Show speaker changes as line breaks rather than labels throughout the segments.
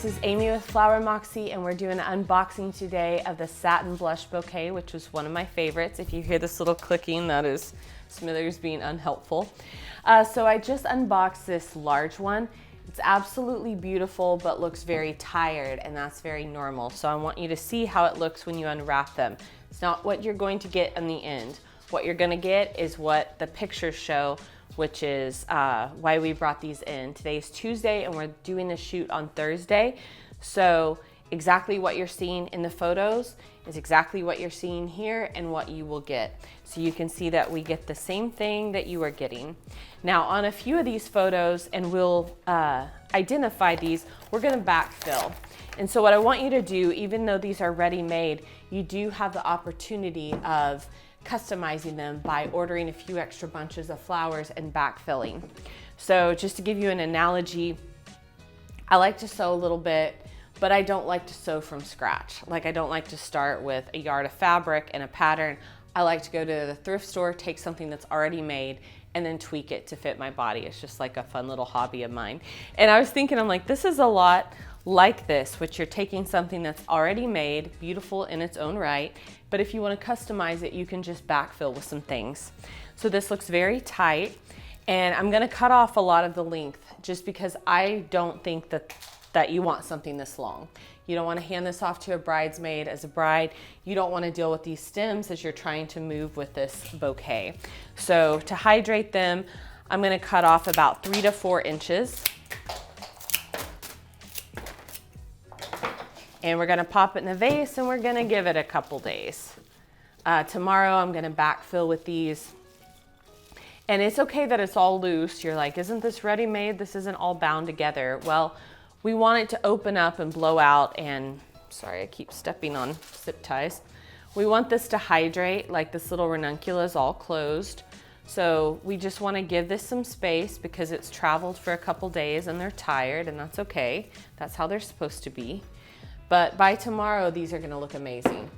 is Amy with Flower Moxie, and we're doing an unboxing today of the Satin Blush Bouquet, which was one of my favorites. If you hear this little clicking, that is Smithers being unhelpful. So I just unboxed this large one. It's absolutely beautiful, but looks very tired, and that's very normal. So I want you to see how it looks when you unwrap them. It's not what you're going to get in the end. What you're gonna get is what the pictures show, which is why we brought these in. Today's Tuesday and we're doing the shoot on Thursday. So exactly what you're seeing in the photos is exactly what you're seeing here and what you will get. So you can see that we get the same thing that you are getting. Now on a few of these photos, and we'll identify these, we're gonna backfill. And so what I want you to do, even though these are ready-made, you do have the opportunity of customizing them by ordering a few extra bunches of flowers and backfilling. So just to give you an analogy, I like to sew a little bit, but I don't like to sew from scratch. Like, I don't like to start with a yard of fabric and a pattern. I like to go to the thrift store, take something that's already made, and then tweak it to fit my body. It's just like a fun little hobby of mine. And I was thinking, I'm like, this is a lot like this, which you're taking something that's already made, beautiful in its own right, but if you want to customize it, you can just backfill with some things. So this looks very tight, and I'm going to cut off a lot of the length just because I don't think that you want something this long. You don't want to hand this off to a bridesmaid as a bride. You don't want to deal with these stems as you're trying to move with this bouquet. So to hydrate them, I'm going to cut off about 3 to 4 inches. And we're gonna pop it in a vase and we're gonna give it a couple days. Tomorrow I'm gonna backfill with these. And it's okay that it's all loose. You're like, isn't this ready-made? This isn't all bound together. Well, we want it to open up and blow out, and sorry, I keep stepping on zip ties. We want this to hydrate, like this little ranuncula is all closed. So we just wanna give this some space because it's traveled for a couple days and they're tired, and that's okay. That's how they're supposed to be. But by tomorrow, these are gonna look amazing.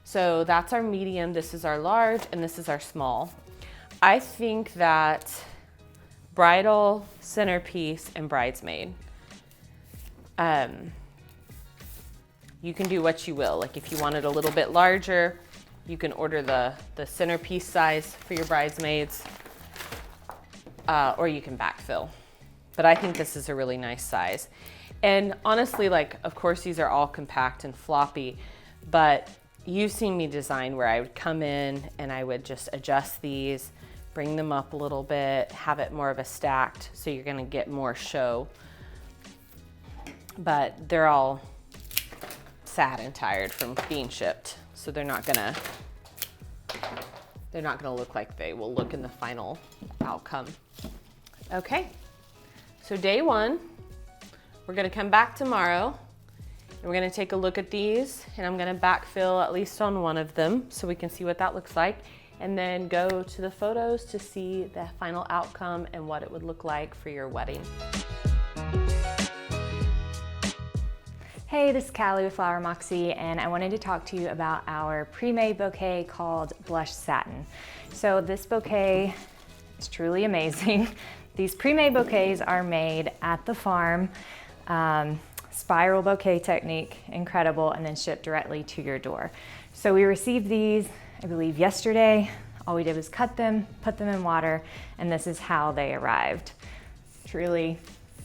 So that's our medium, this is our large, and this is our small. I think that bridal, centerpiece, and bridesmaid, you can do what you will. Like if you want it a little bit larger, you can order the centerpiece size for your bridesmaids, or you can backfill. But I think this is a really nice size. And honestly, like, of course, these are all compact and floppy, but you've seen me design where I would come in and I would just adjust these, bring them up a little bit, have it more of a stacked, so you're gonna get more show. But they're all sad and tired from being shipped, so they're not gonna look like they will look in the final outcome. Okay, so day one. We're gonna come back tomorrow and we're gonna take a look at these, and I'm gonna backfill at least on one of them so we can see what that looks like, and then go to the photos to see the final outcome and what it would look like for your wedding.
Hey, this is Callie with Flower Moxie, and I wanted to talk to you about our pre-made bouquet called Blush Satin. So this bouquet is truly amazing. These pre-made bouquets are made at the farm. Spiral bouquet technique, incredible, and then shipped directly to your door. So we received these, I believe, yesterday. All we did was cut them, put them in water, and this is how they arrived. Truly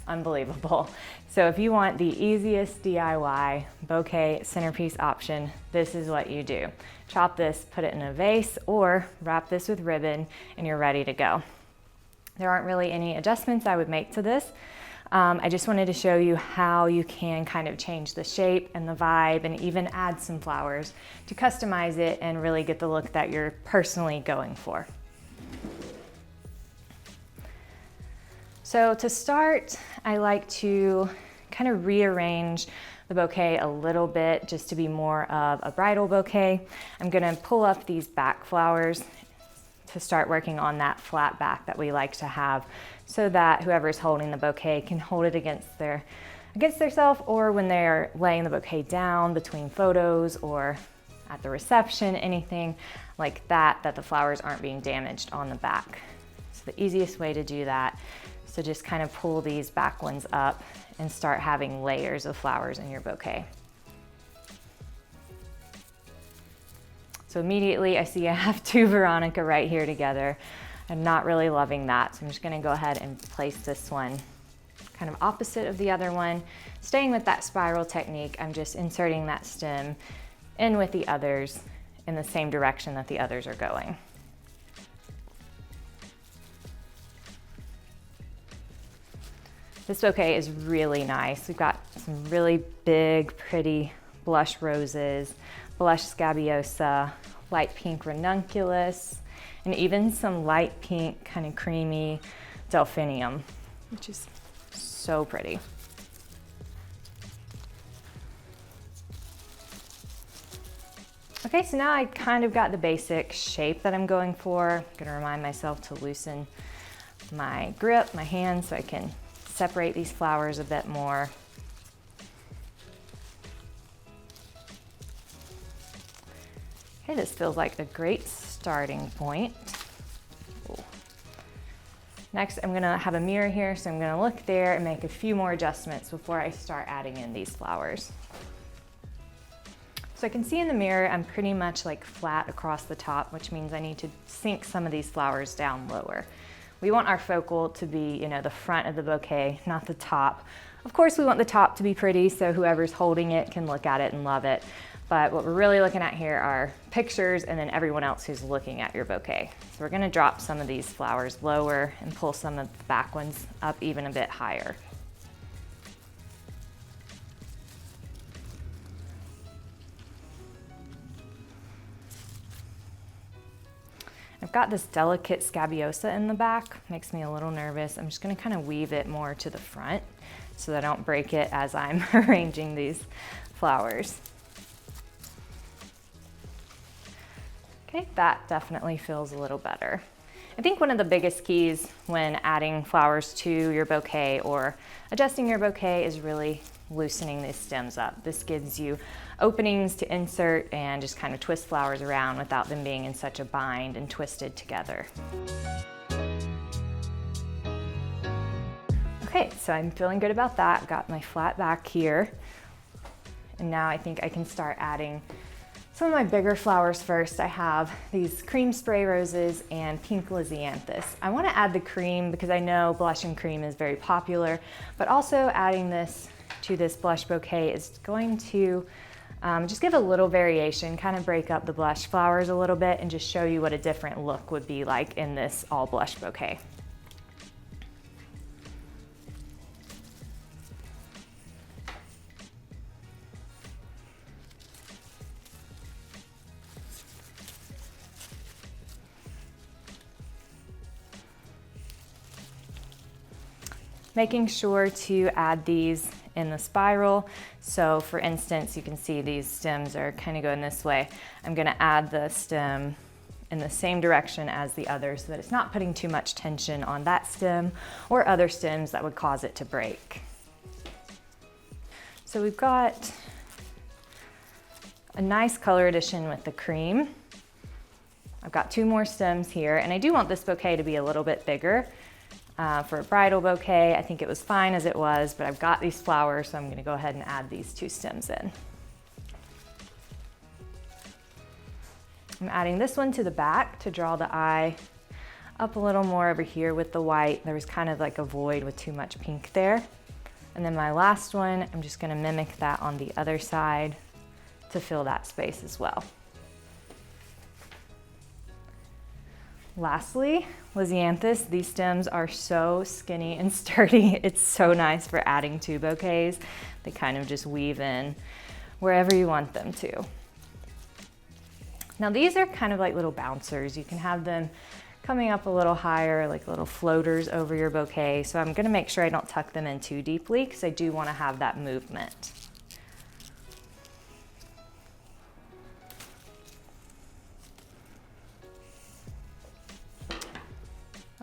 unbelievable. So if you want the easiest DIY bouquet centerpiece option, this is what you do. Chop this, put it in a vase, or wrap this with ribbon, and you're ready to go. There aren't really any adjustments I would make to this. I just wanted to show you how you can kind of change the shape and the vibe and even add some flowers to customize it and really get the look that you're personally going for. So to start, I like to kind of rearrange the bouquet a little bit just to be more of a bridal bouquet. I'm gonna pull up these back flowers to start working on that flat back that we like to have, so that whoever's holding the bouquet can hold it against theirself, or when they're laying the bouquet down between photos or at the reception, anything like that, that the flowers aren't being damaged on the back. So the easiest way to do that is So just kind of pull these back ones up and start having layers of flowers in your bouquet. So immediately I see I have two Veronica right here together. I'm not really loving that, so I'm just gonna go ahead and place this one kind of opposite of the other one. Staying with that spiral technique, I'm just inserting that stem in with the others in the same direction that the others are going. This bouquet is really nice. We've got some really big, pretty blush roses, blush scabiosa, light pink ranunculus, and even some light pink, kind of creamy delphinium, which is so pretty. Okay, so now I kind of got the basic shape that I'm going for. I'm gonna remind myself to loosen my grip, my hand, so I can separate these flowers a bit more. Okay, this feels like a great starting point. Ooh. Next, I'm gonna have a mirror here, so I'm gonna look there and make a few more adjustments before I start adding in these flowers. So I can see in the mirror, I'm pretty much like flat across the top, which means I need to sink some of these flowers down lower. We want our focal to be, the front of the bouquet, not the top. Of course, we want the top to be pretty, so whoever's holding it can look at it and love it. But what we're really looking at here are pictures and then everyone else who's looking at your bouquet. So we're gonna drop some of these flowers lower and pull some of the back ones up even a bit higher. I've got this delicate scabiosa in the back, makes me a little nervous. I'm just gonna kind of weave it more to the front so that I don't break it as I'm arranging these flowers. Okay, that definitely feels a little better. I think one of the biggest keys when adding flowers to your bouquet or adjusting your bouquet is really loosening these stems up. This gives you openings to insert and just kind of twist flowers around without them being in such a bind and twisted together. Okay, so I'm feeling good about that. Got my flat back here. And now I think I can start adding some of my bigger flowers first. I have these cream spray roses and pink lisianthus. I want to add the cream because I know blush and cream is very popular, but also adding this to this blush bouquet is going to just give a little variation, kind of break up the blush flowers a little bit and just show you what a different look would be like in this all blush bouquet. Making sure to add these in the spiral. So for instance, you can see these stems are kind of going this way. I'm gonna add the stem in the same direction as the other so that it's not putting too much tension on that stem or other stems that would cause it to break. So we've got a nice color addition with the cream. I've got two more stems here, and I do want this bouquet to be a little bit bigger. For a bridal bouquet, I think it was fine as it was, but I've got these flowers, so I'm gonna go ahead and add these two stems in. I'm adding this one to the back to draw the eye up a little more over here with the white. There was kind of like a void with too much pink there. And then my last one, I'm just gonna mimic that on the other side to fill that space as well. Lastly, lisianthus. These stems are so skinny and sturdy. It's so nice for adding to bouquets. They kind of just weave in wherever you want them to. Now these are kind of like little bouncers. You can have them coming up a little higher, like little floaters over your bouquet. So I'm gonna make sure I don't tuck them in too deeply because I do wanna have that movement.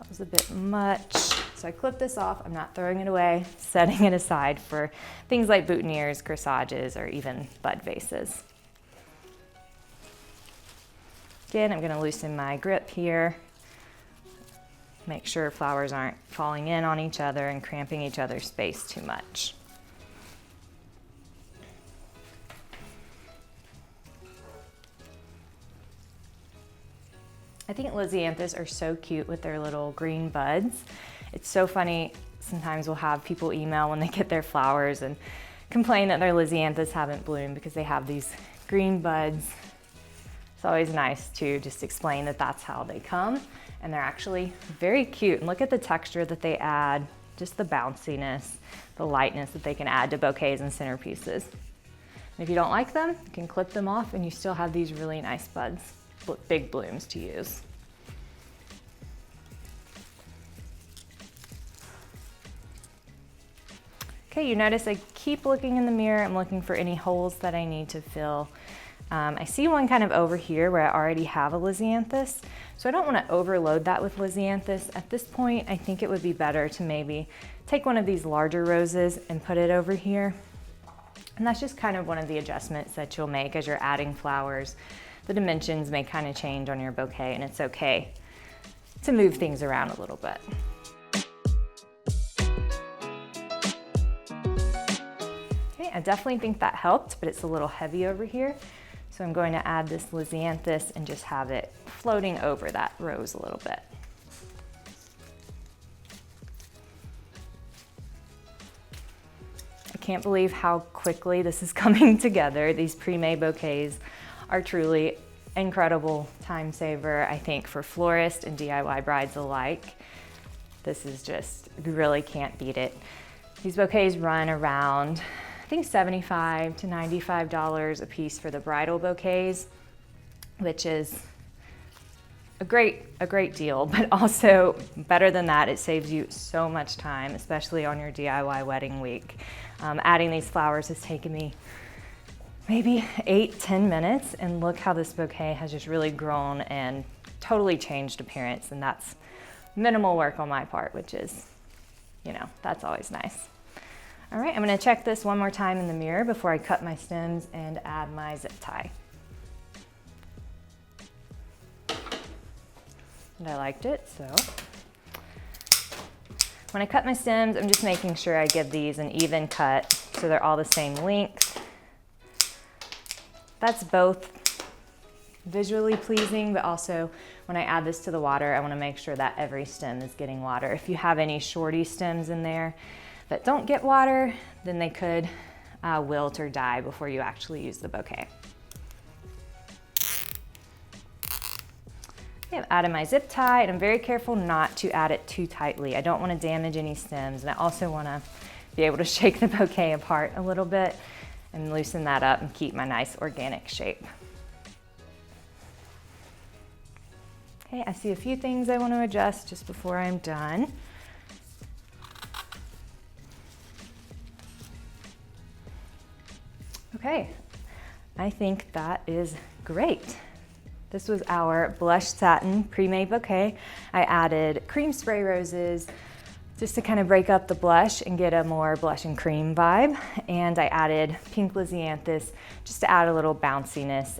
Was a bit much, so I clipped this off. I'm not throwing it away, setting it aside for things like boutonnieres, corsages, or even bud vases. Again, I'm going to loosen my grip here. Make sure flowers aren't falling in on each other and cramping each other's space too much. I think Lisianthus are so cute with their little green buds. It's so funny, sometimes we'll have people email when they get their flowers and complain that their Lisianthus haven't bloomed because they have these green buds. It's always nice to just explain that that's how they come, and they're actually very cute. And look at the texture that they add, just the bounciness, the lightness that they can add to bouquets and centerpieces. And if you don't like them, you can clip them off and you still have these really nice buds, big blooms to use. Okay, you notice I keep looking in the mirror. I'm looking for any holes that I need to fill. I see one kind of over here where I already have a Lisianthus, so I don't want to overload that with Lisianthus. At this point, I think it would be better to maybe take one of these larger roses and put it over here. And that's just kind of one of the adjustments that you'll make as you're adding flowers. The dimensions may kind of change on your bouquet, and it's okay to move things around a little bit. I definitely think that helped, but it's a little heavy over here. So I'm going to add this Lisianthus and just have it floating over that rose a little bit. I can't believe how quickly this is coming together. These pre-made bouquets are truly incredible time saver, I think, for florists and DIY brides alike. This is just, you really can't beat it. These bouquets run around, I think, $75 to $95 a piece for the bridal bouquets, which is a great deal, but also better than that, it saves you so much time, especially on your DIY wedding week. Adding these flowers has taken me maybe 8-10 minutes, and look how this bouquet has just really grown and totally changed appearance, and that's minimal work on my part, which is, you know, that's always nice. All right, I'm gonna check this one more time in the mirror before I cut my stems and add my zip tie. And I liked it, so. When I cut my stems, I'm just making sure I give these an even cut so they're all the same length. That's both visually pleasing, but also when I add this to the water, I wanna make sure that every stem is getting water. If you have any shorty stems in there that don't get water, then they could wilt or die before you actually use the bouquet. Okay, I've added my zip tie, and I'm very careful not to add it too tightly. I don't want to damage any stems, and I also want to be able to shake the bouquet apart a little bit and loosen that up and keep my nice organic shape. Okay, I see a few things I want to adjust just before I'm done. Okay, I think that is great. This was our Blush Satin pre-made bouquet. I added cream spray roses just to kind of break up the blush and get a more blush and cream vibe. And I added pink Lisianthus just to add a little bounciness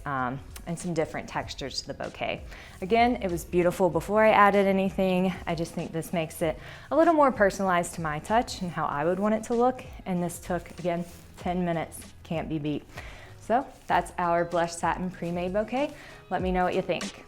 and some different textures to the bouquet. Again, it was beautiful before I added anything. I just think this makes it a little more personalized to my touch and how I would want it to look. And this took, again, 10 minutes. Can't be beat. So that's our Blush Satin pre-made bouquet. Let me know what you think.